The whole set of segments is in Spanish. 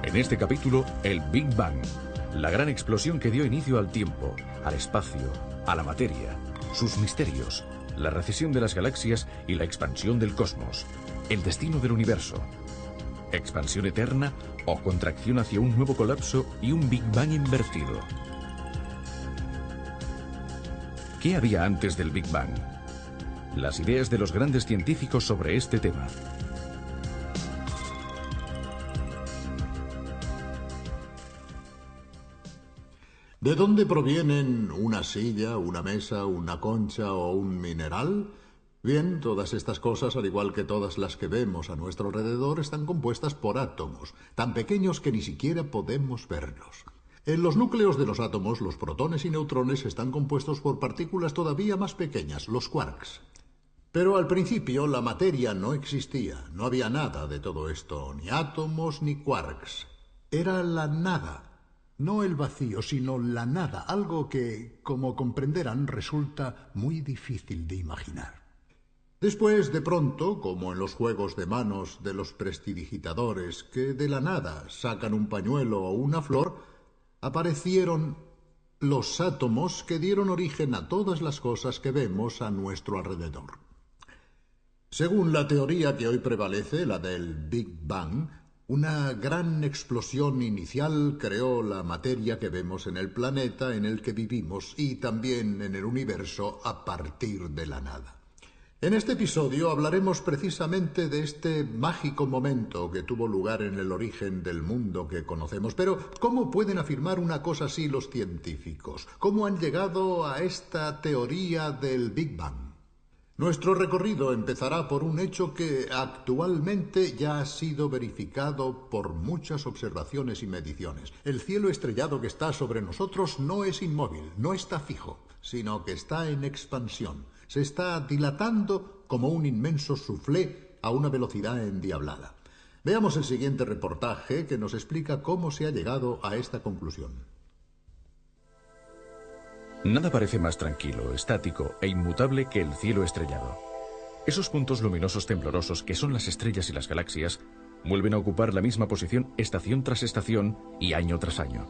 En este capítulo, el Big Bang, la gran explosión que dio inicio al tiempo, al espacio, a la materia, sus misterios, la recesión de las galaxias y la expansión del cosmos, el destino del universo, expansión eterna o contracción hacia un nuevo colapso y un Big Bang invertido. ¿Qué había antes del Big Bang? Las ideas de los grandes científicos sobre este tema. ¿De dónde provienen una silla, una mesa, una concha o un mineral? Bien, todas estas cosas, al igual que todas las que vemos a nuestro alrededor, están compuestas por átomos, tan pequeños que ni siquiera podemos verlos. En los núcleos de los átomos, los protones y neutrones están compuestos por partículas todavía más pequeñas, los quarks. Pero al principio la materia no existía, no había nada de todo esto, ni átomos ni quarks. Era la nada. No el vacío, sino la nada, algo que, como comprenderán, resulta muy difícil de imaginar. Después, de pronto, como en los juegos de manos de los prestidigitadores, que de la nada sacan un pañuelo o una flor, aparecieron los átomos que dieron origen a todas las cosas que vemos a nuestro alrededor. Según la teoría que hoy prevalece, la del Big Bang, una gran explosión inicial creó la materia que vemos en el planeta en el que vivimos y también en el universo a partir de la nada. En este episodio hablaremos precisamente de este mágico momento que tuvo lugar en el origen del mundo que conocemos. Pero, ¿cómo pueden afirmar una cosa así los científicos? ¿Cómo han llegado a esta teoría del Big Bang? Nuestro recorrido empezará por un hecho que actualmente ya ha sido verificado por muchas observaciones y mediciones. El cielo estrellado que está sobre nosotros no es inmóvil, no está fijo, sino que está en expansión. Se está dilatando como un inmenso soufflé a una velocidad endiablada. Veamos el siguiente reportaje que nos explica cómo se ha llegado a esta conclusión. Nada parece más tranquilo, estático e inmutable que el cielo estrellado. Esos puntos luminosos temblorosos que son las estrellas y las galaxias vuelven a ocupar la misma posición estación tras estación y año tras año.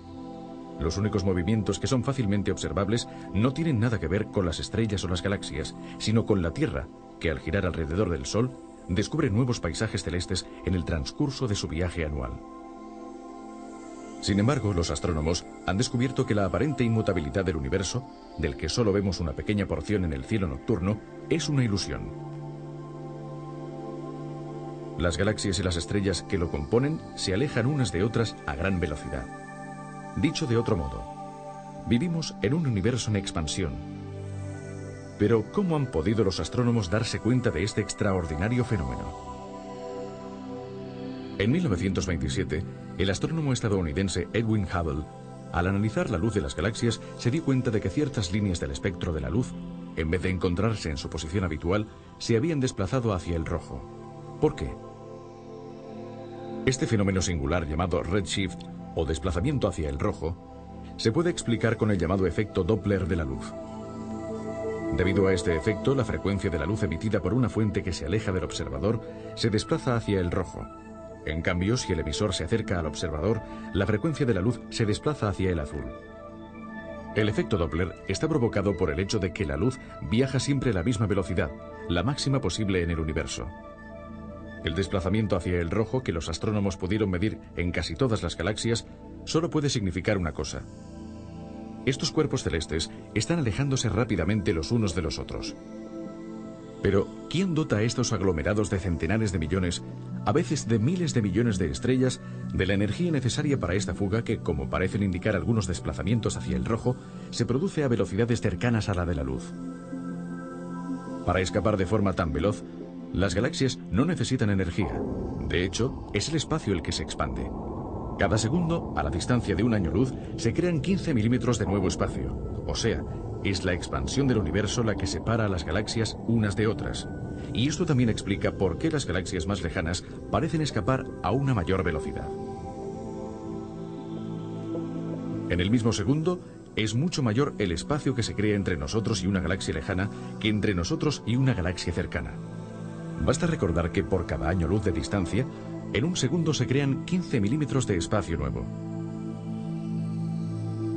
Los únicos movimientos que son fácilmente observables no tienen nada que ver con las estrellas o las galaxias, sino con la Tierra, que al girar alrededor del Sol descubre nuevos paisajes celestes en el transcurso de su viaje anual. Sin embargo, los astrónomos han descubierto que la aparente inmutabilidad del universo, del que solo vemos una pequeña porción en el cielo nocturno, es una ilusión. Las galaxias y las estrellas que lo componen se alejan unas de otras a gran velocidad. Dicho de otro modo, vivimos en un universo en expansión. Pero, ¿cómo han podido los astrónomos darse cuenta de este extraordinario fenómeno? En 1927, el astrónomo estadounidense Edwin Hubble, al analizar la luz de las galaxias, se dio cuenta de que ciertas líneas del espectro de la luz, en vez de encontrarse en su posición habitual, se habían desplazado hacia el rojo. ¿Por qué? Este fenómeno singular llamado redshift, o desplazamiento hacia el rojo, se puede explicar con el llamado efecto Doppler de la luz. Debido a este efecto, la frecuencia de la luz emitida por una fuente que se aleja del observador se desplaza hacia el rojo. En cambio, si el emisor se acerca al observador, la frecuencia de la luz se desplaza hacia el azul. El efecto Doppler está provocado por el hecho de que la luz viaja siempre a la misma velocidad, la máxima posible en el universo. El desplazamiento hacia el rojo que los astrónomos pudieron medir en casi todas las galaxias solo puede significar una cosa. Estos cuerpos celestes están alejándose rápidamente los unos de los otros. Pero, ¿quién dota a estos aglomerados de centenares de millones, a veces de miles de millones de estrellas, de la energía necesaria para esta fuga que, como parecen indicar algunos desplazamientos hacia el rojo, se produce a velocidades cercanas a la de la luz? Para escapar de forma tan veloz, las galaxias no necesitan energía. De hecho, es el espacio el que se expande. Cada segundo, a la distancia de un año luz, se crean 15 milímetros de nuevo espacio. O sea, es la expansión del universo la que separa a las galaxias unas de otras. Y esto también explica por qué las galaxias más lejanas parecen escapar a una mayor velocidad. En el mismo segundo, es mucho mayor el espacio que se crea entre nosotros y una galaxia lejana que entre nosotros y una galaxia cercana. Basta recordar que por cada año luz de distancia, En un segundo se crean 15 milímetros de espacio nuevo.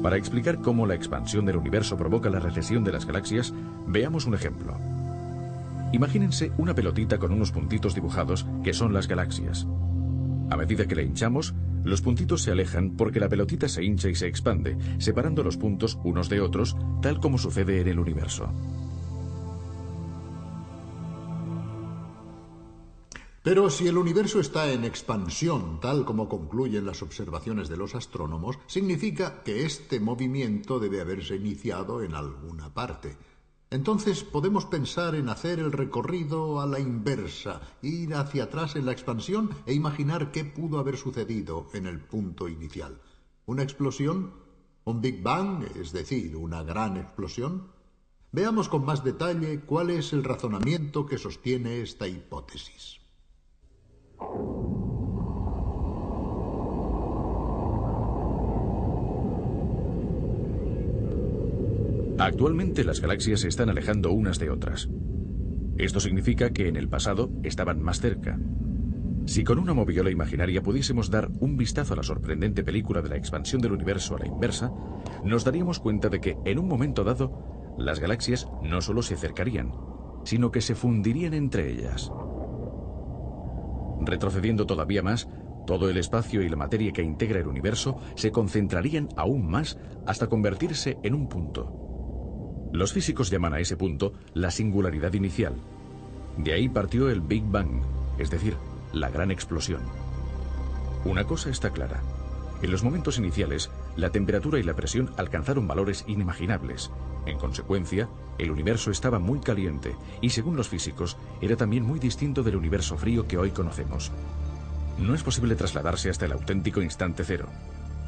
Para explicar cómo la expansión del universo provoca la recesión de las galaxias, veamos un ejemplo. Imagínense una pelotita con unos puntitos dibujados que son las galaxias. A medida que la hinchamos, los puntitos se alejan porque la pelotita se hincha y se expande, separando los puntos unos de otros, tal como sucede en el universo. Pero si el universo está en expansión, tal como concluyen las observaciones de los astrónomos, significa que este movimiento debe haberse iniciado en alguna parte. Entonces podemos pensar en hacer el recorrido a la inversa, ir hacia atrás en la expansión e imaginar qué pudo haber sucedido en el punto inicial. ¿Una explosión? ¿Un Big Bang? Es decir, una gran explosión. Veamos con más detalle cuál es el razonamiento que sostiene esta hipótesis. Actualmente las galaxias se están alejando unas de otras. Esto significa que en el pasado estaban más cerca. Si con una moviola imaginaria pudiésemos dar un vistazo a la sorprendente película de la expansión del universo a la inversa, nos daríamos cuenta de que en un momento dado las galaxias no solo se acercarían, sino que se fundirían entre ellas. Retrocediendo todavía más, todo el espacio y la materia que integra el universo se concentrarían aún más hasta convertirse en un punto. Los físicos llaman a ese punto la singularidad inicial. De ahí partió el Big Bang, es decir, la gran explosión. Una cosa está clara. En los momentos iniciales, la temperatura y la presión alcanzaron valores inimaginables. En consecuencia, el universo estaba muy caliente y, según los físicos, era también muy distinto del universo frío que hoy conocemos. No es posible trasladarse hasta el auténtico instante cero.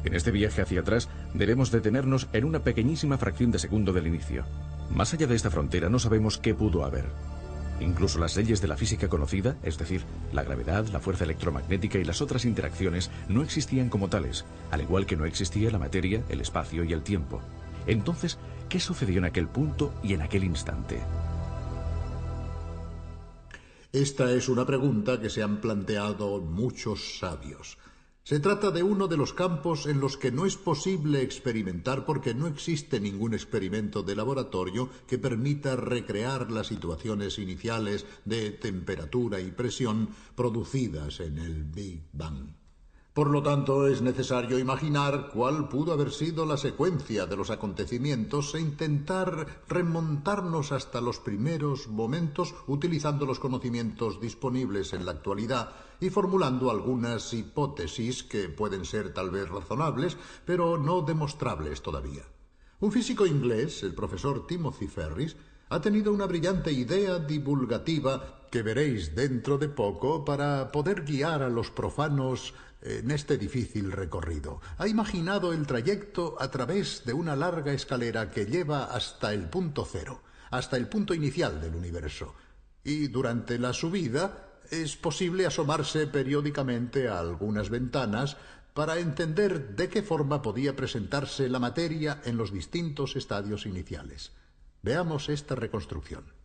En este viaje hacia atrás debemos detenernos en una pequeñísima fracción de segundo del inicio. Más allá de esta frontera no sabemos qué pudo haber. Incluso las leyes de la física conocida, es decir, la gravedad, la fuerza electromagnética y las otras interacciones, no existían como tales, al igual que no existía la materia, el espacio y el tiempo. Entonces, ¿qué sucedió en aquel punto y en aquel instante? Esta es una pregunta que se han planteado muchos sabios. Se trata de uno de los campos en los que no es posible experimentar porque no existe ningún experimento de laboratorio que permita recrear las situaciones iniciales de temperatura y presión producidas en el Big Bang. Por lo tanto, es necesario imaginar cuál pudo haber sido la secuencia de los acontecimientos e intentar remontarnos hasta los primeros momentos utilizando los conocimientos disponibles en la actualidad y formulando algunas hipótesis que pueden ser tal vez razonables, pero no demostrables todavía. Un físico inglés, el profesor Timothy Ferris, ha tenido una brillante idea divulgativa que veréis dentro de poco para poder guiar a los profanos en este difícil recorrido. Ha imaginado el trayecto a través de una larga escalera que lleva hasta el punto cero, hasta el punto inicial del universo. Y durante la subida es posible asomarse periódicamente a algunas ventanas para entender de qué forma podía presentarse la materia en los distintos estadios iniciales. Veamos esta reconstrucción.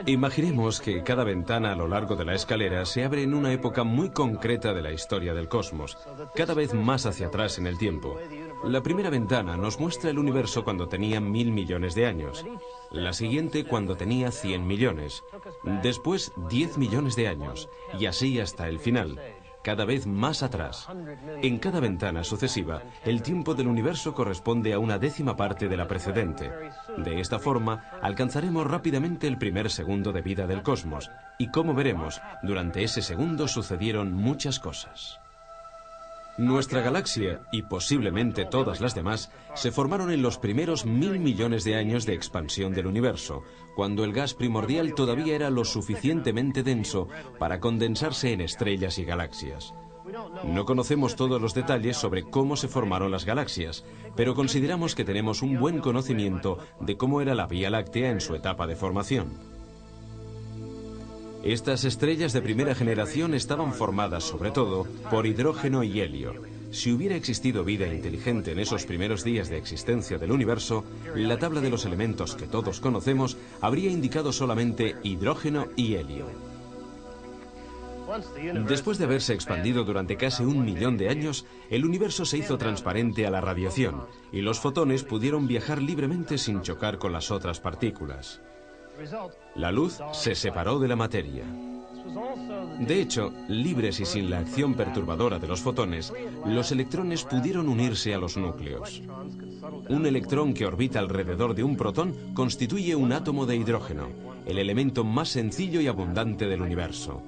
Imaginemos que cada ventana a lo largo de la escalera se abre en una época muy concreta de la historia del cosmos, cada vez más hacia atrás en el tiempo. La primera ventana nos muestra el universo cuando tenía 1000 millones de años, la siguiente cuando tenía 100 millones, después 10 millones de años, y así hasta el final, cada vez más atrás. En cada ventana sucesiva, el tiempo del universo corresponde a una décima parte de la precedente. De esta forma, alcanzaremos rápidamente el primer segundo de vida del cosmos, y como veremos, durante ese segundo sucedieron muchas cosas. Nuestra galaxia, y posiblemente todas las demás, se formaron en los primeros 1000 millones de años de expansión del universo, cuando el gas primordial todavía era lo suficientemente denso para condensarse en estrellas y galaxias. No conocemos todos los detalles sobre cómo se formaron las galaxias, pero consideramos que tenemos un buen conocimiento de cómo era la Vía Láctea en su etapa de formación. Estas estrellas de primera generación estaban formadas, sobre todo, por hidrógeno y helio. Si hubiera existido vida inteligente en esos primeros días de existencia del universo, la tabla de los elementos que todos conocemos habría indicado solamente hidrógeno y helio. Después de haberse expandido durante casi 1 millón de años, el universo se hizo transparente a la radiación y los fotones pudieron viajar libremente sin chocar con las otras partículas. La luz se separó de la materia. De hecho, libres y sin la acción perturbadora de los fotones, los electrones pudieron unirse a los núcleos. Un electrón que orbita alrededor de un protón constituye un átomo de hidrógeno, el elemento más sencillo y abundante del universo.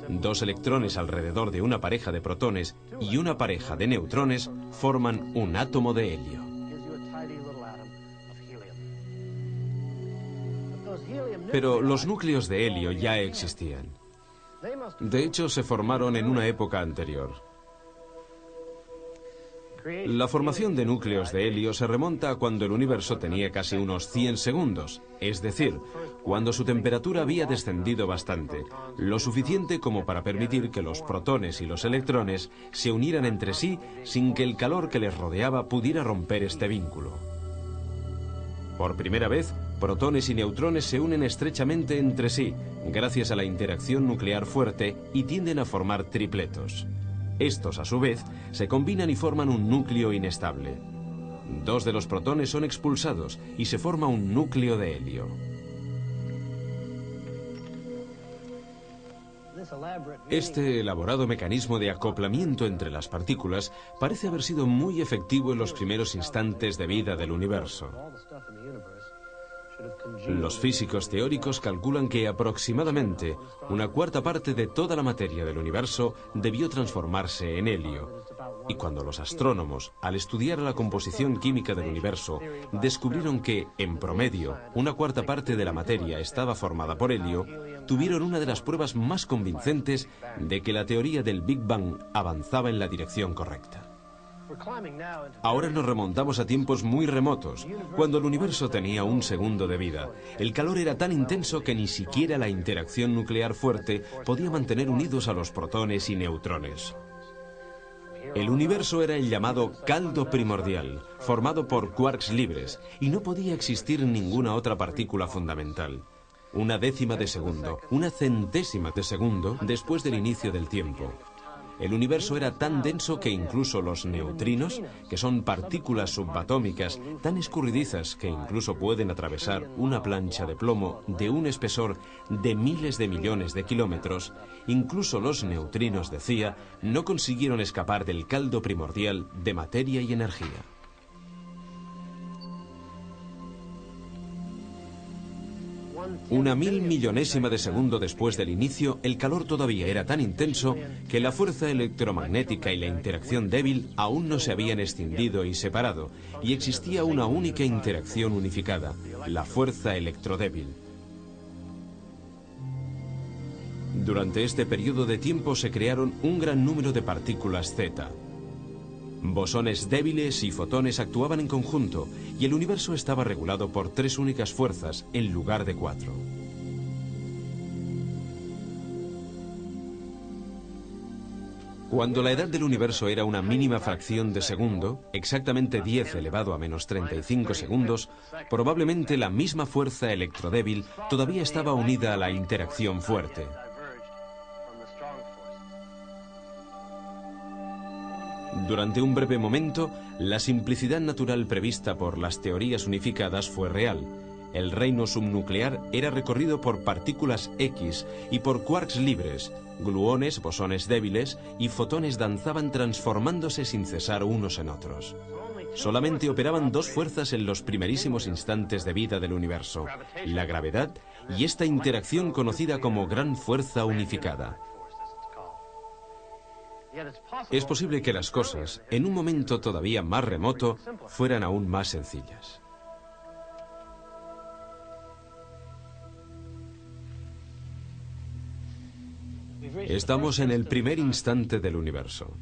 2 electrones alrededor de una pareja de protones y una pareja de neutrones forman un átomo de helio. Pero los núcleos de helio ya existían. De hecho, se formaron en una época anterior. La formación de núcleos de helio se remonta a cuando el universo tenía casi unos 100 segundos, es decir, cuando su temperatura había descendido bastante, lo suficiente como para permitir que los protones y los electrones se unieran entre sí sin que el calor que les rodeaba pudiera romper este vínculo. Por primera vez, protones y neutrones se unen estrechamente entre sí, gracias a la interacción nuclear fuerte, y tienden a formar tripletos. Estos, a su vez, se combinan y forman un núcleo inestable. 2 de los protones son expulsados y se forma un núcleo de helio. Este elaborado mecanismo de acoplamiento entre las partículas parece haber sido muy efectivo en los primeros instantes de vida del universo. Los físicos teóricos calculan que aproximadamente 1/4 parte de toda la materia del universo debió transformarse en helio. Y cuando los astrónomos, al estudiar la composición química del universo, descubrieron que, en promedio, 1/4 parte de la materia estaba formada por helio, tuvieron una de las pruebas más convincentes de que la teoría del Big Bang avanzaba en la dirección correcta. Ahora nos remontamos a tiempos muy remotos, cuando el universo tenía 1 segundo de vida. El calor era tan intenso que ni siquiera la interacción nuclear fuerte podía mantener unidos a los protones y neutrones. El universo era el llamado caldo primordial, formado por quarks libres, y no podía existir ninguna otra partícula fundamental. 1/10 de segundo, 1/100ésima de segundo después del inicio del tiempo. El universo era tan denso que incluso los neutrinos, que son partículas subatómicas tan escurridizas que incluso pueden atravesar una plancha de plomo de un espesor de miles de millones de kilómetros, incluso los neutrinos, decía, no consiguieron escapar del caldo primordial de materia y energía. Una 1000.000.000ésima de segundo después del inicio, el calor todavía era tan intenso que la fuerza electromagnética y la interacción débil aún no se habían escindido y separado, y existía una única interacción unificada, la fuerza electrodébil. Durante este periodo de tiempo se crearon un gran número de partículas Z. Bosones débiles y fotones actuaban en conjunto, y el universo estaba regulado por 3 únicas fuerzas en lugar de 4. Cuando la edad del universo era una mínima fracción de segundo, exactamente 10 elevado a menos 35 segundos, probablemente la misma fuerza electrodébil todavía estaba unida a la interacción fuerte. Durante un breve momento, la simplicidad natural prevista por las teorías unificadas fue real. El reino subnuclear era recorrido por partículas X y por quarks libres. Gluones, bosones débiles y fotones danzaban transformándose sin cesar unos en otros. Solamente operaban 2 fuerzas en los primerísimos instantes de vida del universo: la gravedad y esta interacción conocida como gran fuerza unificada. Es posible que las cosas, en un momento todavía más remoto, fueran aún más sencillas. Estamos en el primer instante del universo.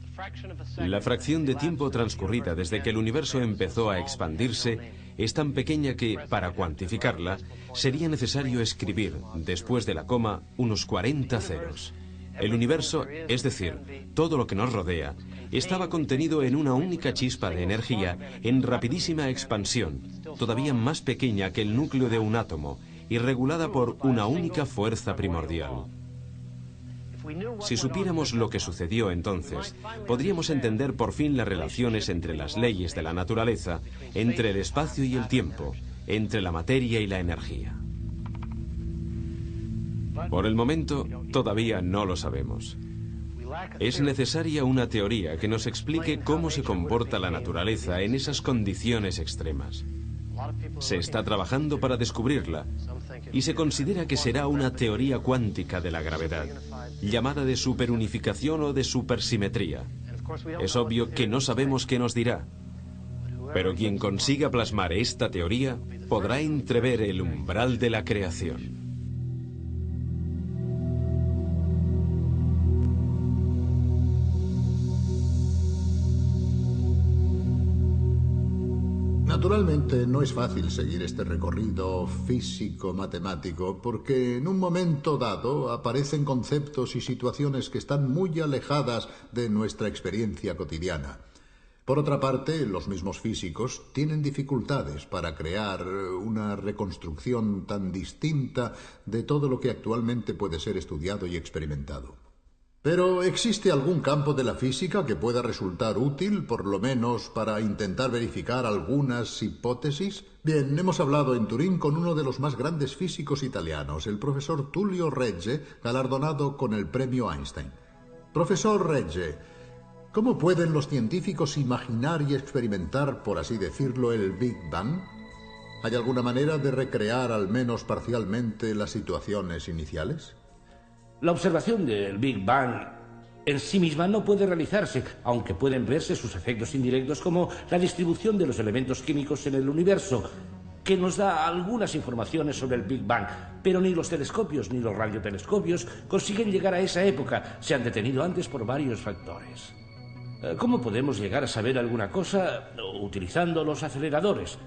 La fracción de tiempo transcurrida desde que el universo empezó a expandirse es tan pequeña que, para cuantificarla, sería necesario escribir, después de la coma, unos 40 ceros. El universo, es decir, todo lo que nos rodea, estaba contenido en una única chispa de energía en rapidísima expansión, todavía más pequeña que el núcleo de un átomo y regulada por una única fuerza primordial. Si supiéramos lo que sucedió entonces, podríamos entender por fin las relaciones entre las leyes de la naturaleza, entre el espacio y el tiempo, entre la materia y la energía. Por el momento, todavía no lo sabemos. Es necesaria una teoría que nos explique cómo se comporta la naturaleza en esas condiciones extremas. Se está trabajando para descubrirla y se considera que será una teoría cuántica de la gravedad, llamada de superunificación o de supersimetría. Es obvio que no sabemos qué nos dirá, pero quien consiga plasmar esta teoría podrá entrever el umbral de la creación. Naturalmente, no es fácil seguir este recorrido físico-matemático porque en un momento dado aparecen conceptos y situaciones que están muy alejadas de nuestra experiencia cotidiana. Por otra parte, los mismos físicos tienen dificultades para crear una reconstrucción tan distinta de todo lo que actualmente puede ser estudiado y experimentado. Pero ¿existe algún campo de la física que pueda resultar útil, por lo menos para intentar verificar algunas hipótesis? Bien, hemos hablado en Turín con uno de los más grandes físicos italianos, el profesor Tullio Regge, galardonado con el premio Einstein. Profesor Regge, ¿cómo pueden los científicos imaginar y experimentar, por así decirlo, el Big Bang? ¿Hay alguna manera de recrear al menos parcialmente las situaciones iniciales? La observación del Big Bang en sí misma no puede realizarse, aunque pueden verse sus efectos indirectos como la distribución de los elementos químicos en el universo, que nos da algunas informaciones sobre el Big Bang, pero ni los telescopios ni los radiotelescopios consiguen llegar a esa época. Se han detenido antes por varios factores. ¿Cómo podemos llegar a saber alguna cosa utilizando los aceleradores?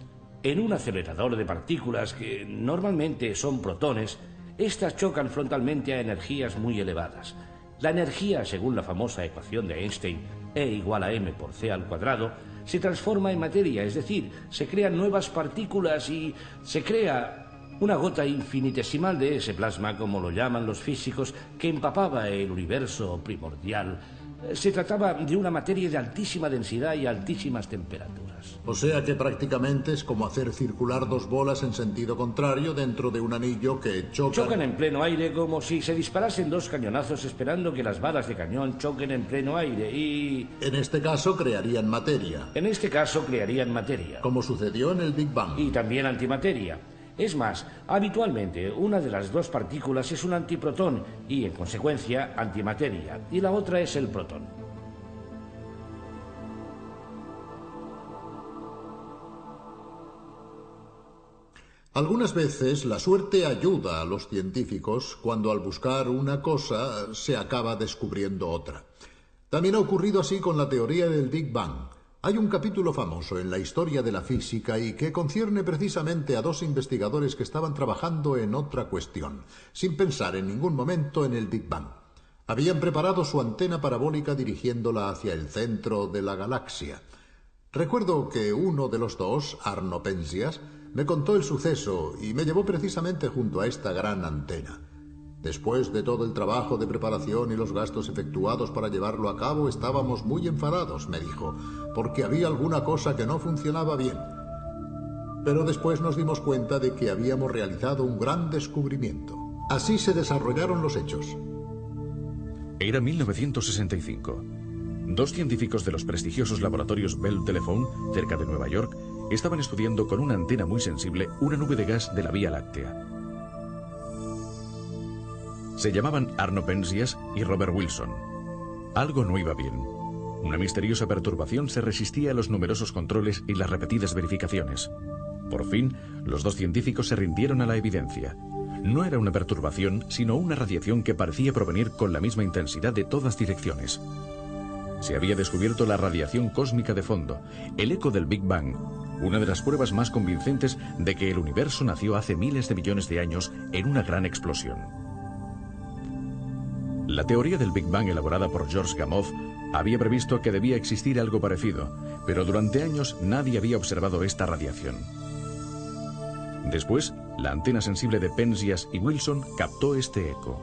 En un acelerador de partículas, que normalmente son protones, estas chocan frontalmente a energías muy elevadas. La energía, según la famosa ecuación de Einstein, E igual a mc², se transforma en materia, es decir, se crean nuevas partículas y se crea una gota infinitesimal de ese plasma, como lo llaman los físicos, que empapaba el universo primordial. Se trataba de una materia de altísima densidad y altísimas temperaturas. O sea que prácticamente es como hacer circular dos bolas en sentido contrario dentro de un anillo que chocan en pleno aire, como si se disparasen dos cañonazos esperando que las balas de cañón choquen en pleno aire y... En este caso crearían materia. En este caso crearían materia. Como sucedió en el Big Bang. Y también antimateria. Es más, habitualmente una de las dos partículas es un antiprotón y, en consecuencia, antimateria, y la otra es el protón. Algunas veces la suerte ayuda a los científicos cuando al buscar una cosa se acaba descubriendo otra. También ha ocurrido así con la teoría del Big Bang. Hay un capítulo famoso en la historia de la física y que concierne precisamente a dos investigadores que estaban trabajando en otra cuestión, sin pensar en ningún momento en el Big Bang. Habían preparado su antena parabólica dirigiéndola hacia el centro de la galaxia. Recuerdo que uno de los dos, Arno Penzias, me contó el suceso y me llevó precisamente junto a esta gran antena. Después de todo el trabajo de preparación y los gastos efectuados para llevarlo a cabo, estábamos muy enfadados, me dijo, porque había alguna cosa que no funcionaba bien. Pero después nos dimos cuenta de que habíamos realizado un gran descubrimiento. Así se desarrollaron los hechos. Era 1965. Dos científicos de los prestigiosos laboratorios Bell Telephone, cerca de Nueva York, estaban estudiando con una antena muy sensible una nube de gas de la Vía Láctea. Se llamaban Arno Penzias y Robert Wilson. Algo no iba bien. Una misteriosa perturbación se resistía a los numerosos controles y las repetidas verificaciones. Por fin, los dos científicos se rindieron a la evidencia. No era una perturbación, sino una radiación que parecía provenir con la misma intensidad de todas direcciones. Se había descubierto la radiación cósmica de fondo, el eco del Big Bang, una de las pruebas más convincentes de que el universo nació hace miles de millones de años en una gran explosión. La teoría del Big Bang elaborada por George Gamow había previsto que debía existir algo parecido, pero durante años nadie había observado esta radiación. Después, la antena sensible de Penzias y Wilson captó este eco.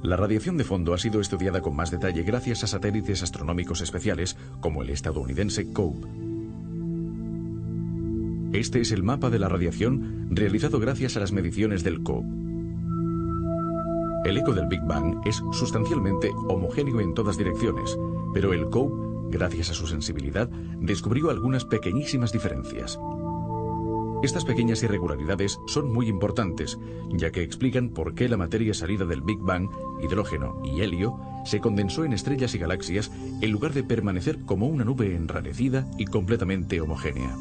La radiación de fondo ha sido estudiada con más detalle gracias a satélites astronómicos especiales como el estadounidense COPE. Este es el mapa de la radiación realizado gracias a las mediciones del COPE. El eco del Big Bang es sustancialmente homogéneo en todas direcciones, pero el COPE, gracias a su sensibilidad, descubrió algunas pequeñísimas diferencias. Estas pequeñas irregularidades son muy importantes, ya que explican por qué la materia salida del Big Bang, hidrógeno y helio, se condensó en estrellas y galaxias en lugar de permanecer como una nube enrarecida y completamente homogénea.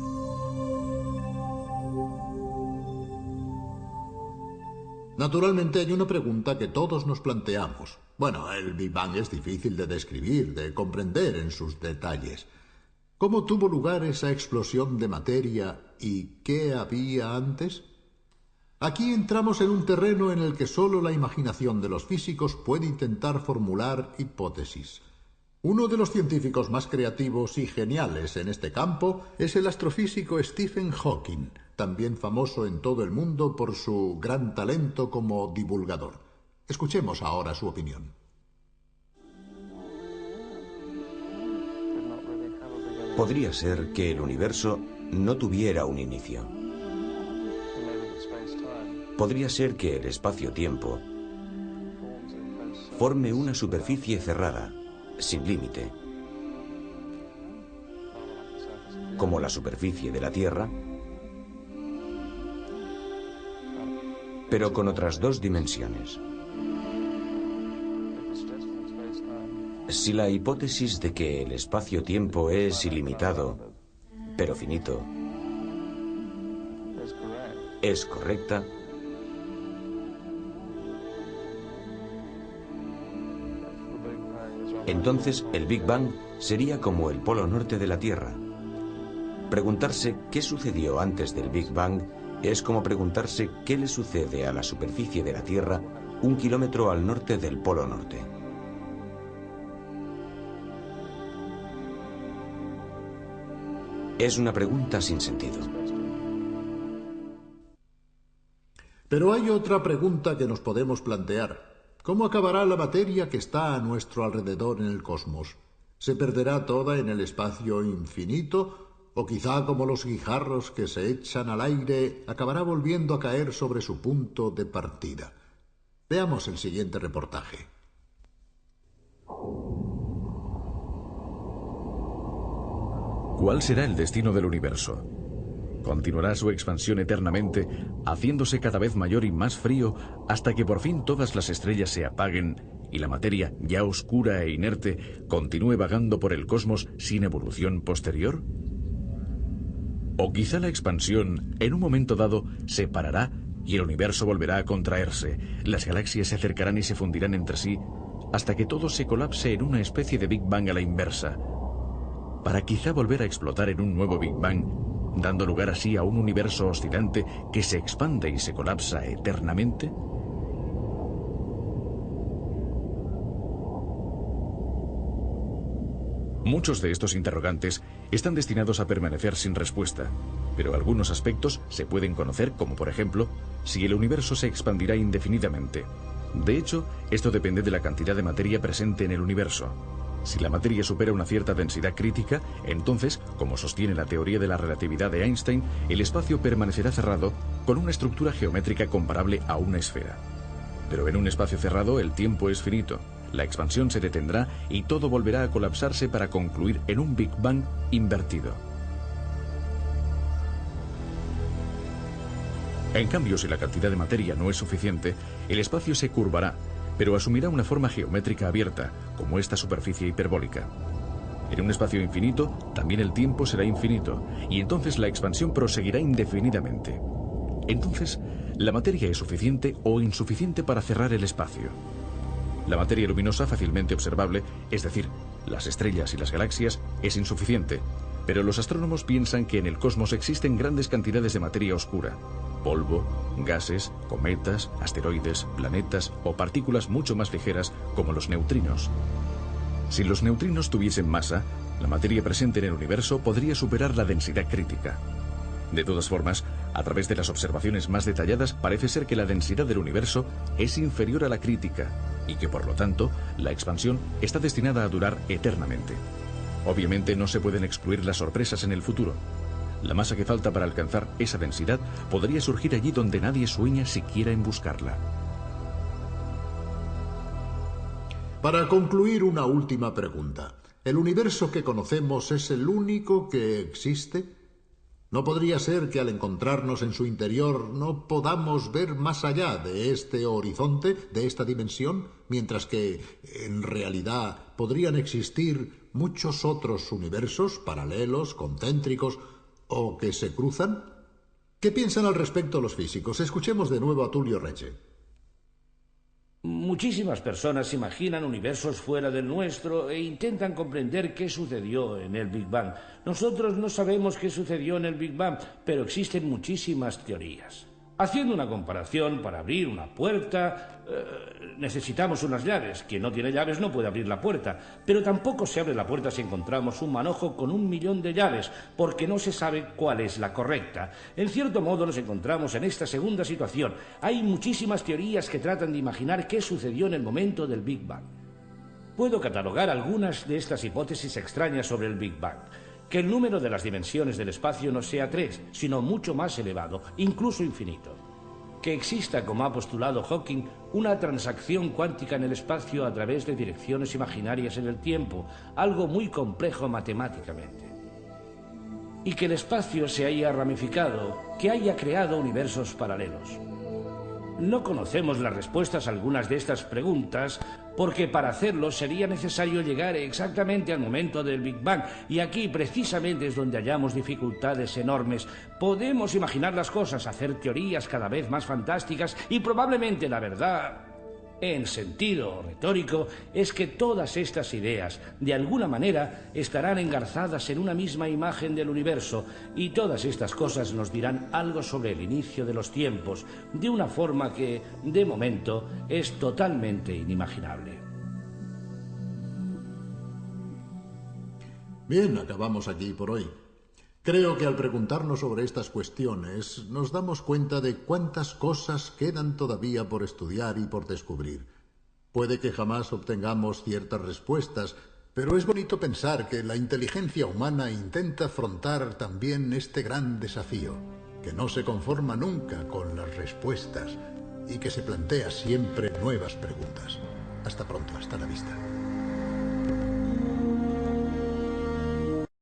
Naturalmente hay una pregunta que todos nos planteamos. Bueno, el Big Bang es difícil de describir, de comprender en sus detalles. ¿Cómo tuvo lugar esa explosión de materia y qué había antes? Aquí entramos en un terreno en el que solo la imaginación de los físicos puede intentar formular hipótesis. Uno de los científicos más creativos y geniales en este campo es el astrofísico Stephen Hawking, también famoso en todo el mundo por su gran talento como divulgador. Escuchemos ahora su opinión. Podría ser que el universo no tuviera un inicio. Podría ser que el espacio-tiempo forme una superficie cerrada, sin límite, como la superficie de la Tierra, pero con otras dos dimensiones. Si la hipótesis de que el espacio-tiempo es ilimitado, pero finito, es correcta, entonces el Big Bang sería como el polo norte de la Tierra. Preguntarse qué sucedió antes del Big Bang es como preguntarse qué le sucede a la superficie de la Tierra 1 kilómetro al norte del polo norte. Es una pregunta sin sentido. Pero hay otra pregunta que nos podemos plantear. ¿Cómo acabará la materia que está a nuestro alrededor en el cosmos? ¿Se perderá toda en el espacio infinito? ¿O quizá, como los guijarros que se echan al aire, acabará volviendo a caer sobre su punto de partida? Veamos el siguiente reportaje. ¿Cuál será el destino del universo? ¿Continuará su expansión eternamente, haciéndose cada vez mayor y más frío, hasta que por fin todas las estrellas se apaguen y la materia, ya oscura e inerte, continúe vagando por el cosmos sin evolución posterior? ¿O quizá la expansión, en un momento dado, se parará y el universo volverá a contraerse, las galaxias se acercarán y se fundirán entre sí, hasta que todo se colapse en una especie de Big Bang a la inversa, para quizá volver a explotar en un nuevo Big Bang, dando lugar así a un universo oscilante que se expande y se colapsa eternamente? Muchos de estos interrogantes están destinados a permanecer sin respuesta, pero algunos aspectos se pueden conocer, como por ejemplo, si el universo se expandirá indefinidamente. De hecho, esto depende de la cantidad de materia presente en el universo. Si la materia supera una cierta densidad crítica, entonces, como sostiene la teoría de la relatividad de Einstein, el espacio permanecerá cerrado con una estructura geométrica comparable a una esfera. Pero en un espacio cerrado el tiempo es finito, la expansión se detendrá y todo volverá a colapsarse para concluir en un Big Bang invertido. En cambio, si la cantidad de materia no es suficiente, el espacio se curvará, pero asumirá una forma geométrica abierta, como esta superficie hiperbólica. En un espacio infinito, también el tiempo será infinito, y entonces la expansión proseguirá indefinidamente. Entonces, la materia es suficiente o insuficiente para cerrar el espacio. La materia luminosa fácilmente observable, es decir, las estrellas y las galaxias, es insuficiente, pero los astrónomos piensan que en el cosmos existen grandes cantidades de materia oscura. polvo, gases, cometas, asteroides, planetas o partículas mucho más ligeras como los neutrinos. Si los neutrinos tuviesen masa, la materia presente en el universo podría superar la densidad crítica. De todas formas, a través de las observaciones más detalladas, parece ser que la densidad del universo es inferior a la crítica y que, por lo tanto, la expansión está destinada a durar eternamente. Obviamente no se pueden excluir las sorpresas en el futuro. La masa que falta para alcanzar esa densidad podría surgir allí donde nadie sueña siquiera en buscarla. Para concluir, una última pregunta. ¿El universo que conocemos es el único que existe? ¿No podría ser que al encontrarnos en su interior no podamos ver más allá de este horizonte, de esta dimensión, mientras que, en realidad, podrían existir muchos otros universos paralelos, concéntricos o que se cruzan? ¿Qué piensan al respecto los físicos? Escuchemos de nuevo a Tullio Regge. Muchísimas personas imaginan universos fuera del nuestro e intentan comprender qué sucedió en el Big Bang. Nosotros no sabemos qué sucedió en el Big Bang, pero existen muchísimas teorías. Haciendo una comparación, para abrir una puerta necesitamos unas llaves. Quien no tiene llaves no puede abrir la puerta, pero tampoco se abre la puerta si encontramos un manojo con 1.000.000 de llaves, porque no se sabe cuál es la correcta. En cierto modo nos encontramos en esta segunda situación. Hay muchísimas teorías que tratan de imaginar qué sucedió en el momento del Big Bang. Puedo catalogar algunas de estas hipótesis extrañas sobre el Big Bang. Que el número de las dimensiones del espacio no sea 3, sino mucho más elevado, incluso infinito. Que exista, como ha postulado Hawking, una transacción cuántica en el espacio a través de direcciones imaginarias en el tiempo, algo muy complejo matemáticamente. Y que el espacio se haya ramificado, que haya creado universos paralelos. No conocemos las respuestas a algunas de estas preguntas porque para hacerlo sería necesario llegar exactamente al momento del Big Bang, y aquí precisamente es donde hallamos dificultades enormes. Podemos imaginar las cosas, hacer teorías cada vez más fantásticas y probablemente la verdad, en sentido retórico, es que todas estas ideas, de alguna manera, estarán engarzadas en una misma imagen del universo, y todas estas cosas nos dirán algo sobre el inicio de los tiempos, de una forma que, de momento, es totalmente inimaginable. Bien, acabamos aquí por hoy. Creo que al preguntarnos sobre estas cuestiones nos damos cuenta de cuántas cosas quedan todavía por estudiar y por descubrir. Puede que jamás obtengamos ciertas respuestas, pero es bonito pensar que la inteligencia humana intenta afrontar también este gran desafío, que no se conforma nunca con las respuestas y que se plantea siempre nuevas preguntas. Hasta pronto, hasta la vista.